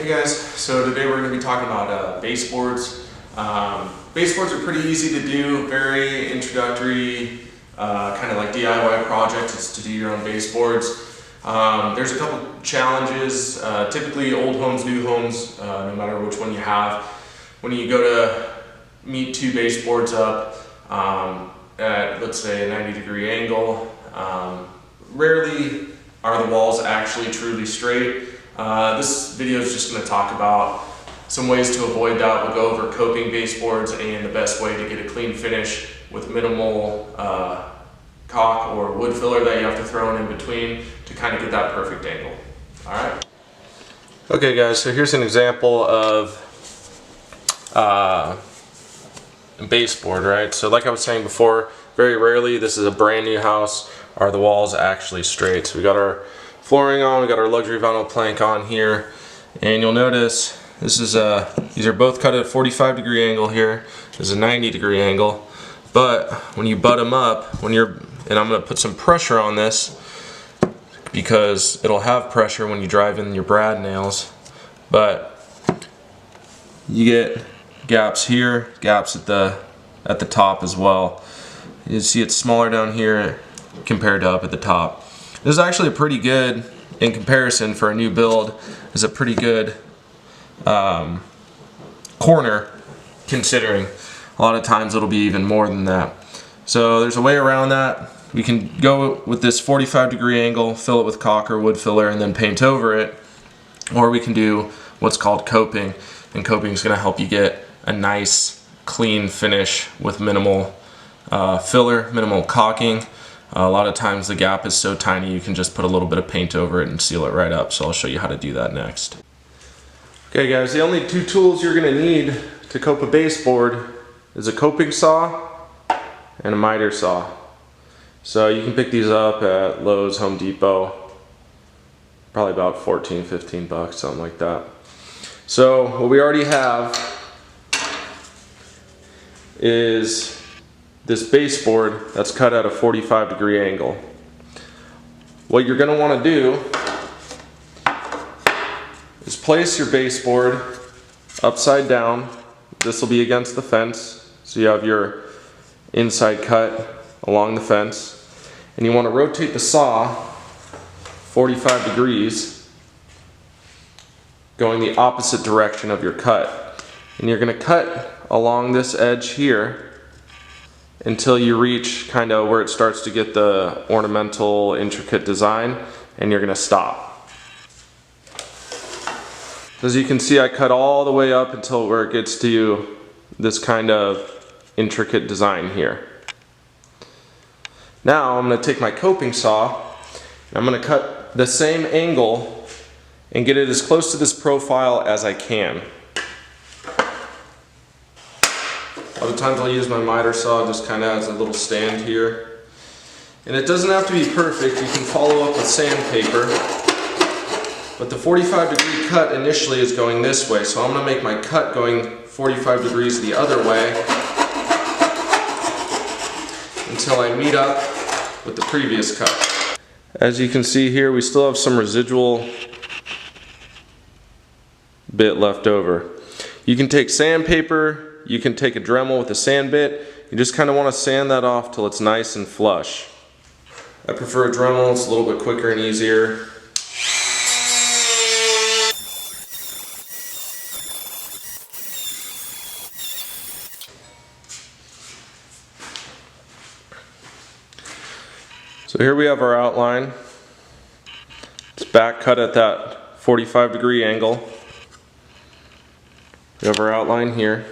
Hey guys, so today we're going to be talking about baseboards. Baseboards are pretty easy to do, very introductory, kind of like DIY project is to do your own baseboards. There's a couple challenges, typically old homes, new homes, no matter which one you have. When you go to meet two baseboards up at, let's say, a 90-degree angle, rarely are the walls actually truly straight. This video is just going to talk about some ways to avoid that. We'll go over coping baseboards and the best way to get a clean finish with minimal caulk or wood filler that you have to throw in between to kind of get that perfect angle. Alright. Okay guys, so here's an example of a baseboard, right? So like I was saying before, very rarely, this is a brand new house, are the walls actually straight. So we got our flooring on, we got our luxury vinyl plank on here, and you'll notice this is these are both cut at a 45-degree angle here. This is a 90-degree angle, but when you butt them up, and I'm going to put some pressure on this because it'll have pressure when you drive in your brad nails, but you get gaps here, gaps at the top as well. You see it's smaller down here compared to up at the top. This is actually a pretty good, in comparison for a new build, is a pretty good corner, considering a lot of times it'll be even more than that. So there's a way around that. We can go with this 45-degree angle, fill it with caulk or wood filler, and then paint over it. Or we can do what's called coping, and coping is going to help you get a nice, clean finish with minimal filler, minimal caulking. A lot of times the gap is so tiny you can just put a little bit of paint over it and seal it right up, so I'll show you how to do that next. Okay guys, the only two tools you're going to need to cope a baseboard is a coping saw and a miter saw. So you can pick these up at Lowe's, Home Depot, probably about 14, 15 bucks, something like that. So what we already have is this baseboard that's cut at a 45-degree angle. What you're going to want to do is place your baseboard upside down. This will be against the fence, so you have your inside cut along the fence, and you want to rotate the saw 45 degrees going the opposite direction of your cut, and you're going to cut along this edge here until you reach kind of where it starts to get the ornamental, intricate design, and you're going to stop. As you can see, I cut all the way up until where it gets to this kind of intricate design here. Now I'm going to take my coping saw, and I'm going to cut the same angle and get it as close to this profile as I can. A lot of times I'll use my miter saw just kind of as a little stand here. And it doesn't have to be perfect, you can follow up with sandpaper. But the 45-degree cut initially is going this way, so I'm going to make my cut going 45 degrees the other way until I meet up with the previous cut. As you can see here, we still have some residual bit left over. You can take sandpaper, you can take a Dremel with a sand bit. You just kind of want to sand that off till it's nice and flush. I prefer a Dremel, it's a little bit quicker and easier. So here we have our outline. It's back cut at that 45-degree angle. We have our outline here.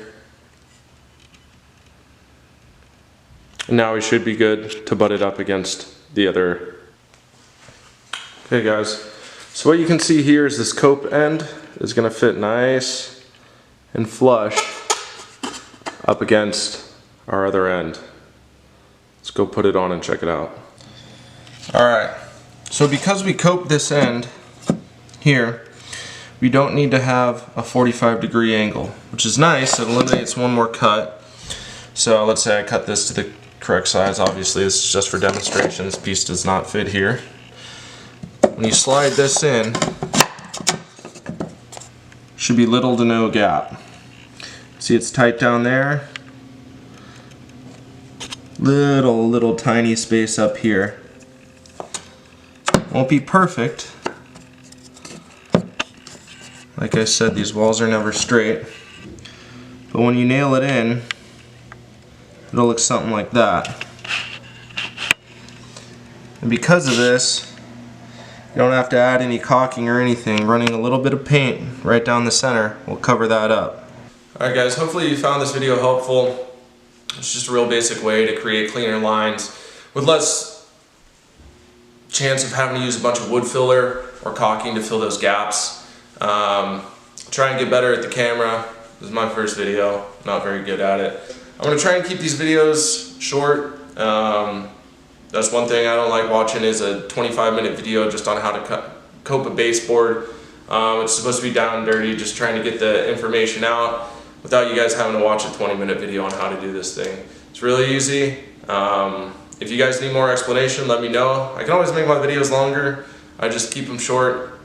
And now we should be good to butt it up against the other. Okay guys, so what you can see here is this cope end is going to fit nice and flush up against our other end. Let's go put it on and check it out. Alright, so because we coped this end here, we don't need to have a 45-degree angle, which is nice. It eliminates one more cut. So let's say I cut this to the correct size. Obviously this is just for demonstration. This piece does not fit here. When you slide this in, should be little to no gap. See, it's tight down there. Little tiny space up here. Won't be perfect. Like I said, these walls are never straight. But when you nail it in, it'll look something like that. And because of this, you don't have to add any caulking or anything. Running a little bit of paint right down the center will cover that up. Alright guys, hopefully you found this video helpful. It's just a real basic way to create cleaner lines with less chance of having to use a bunch of wood filler or caulking to fill those gaps. Try and get better at the camera. This is my first video, not very good at it. I'm going to try and keep these videos short. That's one thing I don't like watching is a 25-minute video just on how to cope a baseboard. It's supposed to be down and dirty, just trying to get the information out without you guys having to watch a 20-minute video on how to do this thing. It's really easy. If you guys need more explanation, let me know. I can always make my videos longer. I just keep them short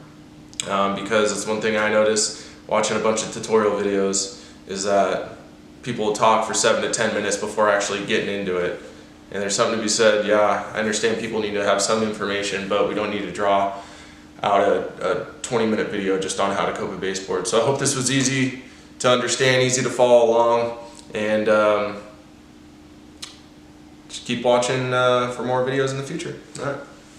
because it's one thing I notice watching a bunch of tutorial videos is that people will talk for 7 to 10 minutes before actually getting into it. And there's something to be said, yeah, I understand people need to have some information, but we don't need to draw out a 20-minute video just on how to cope a baseboard. So I hope this was easy to understand, easy to follow along, and just keep watching for more videos in the future. All right.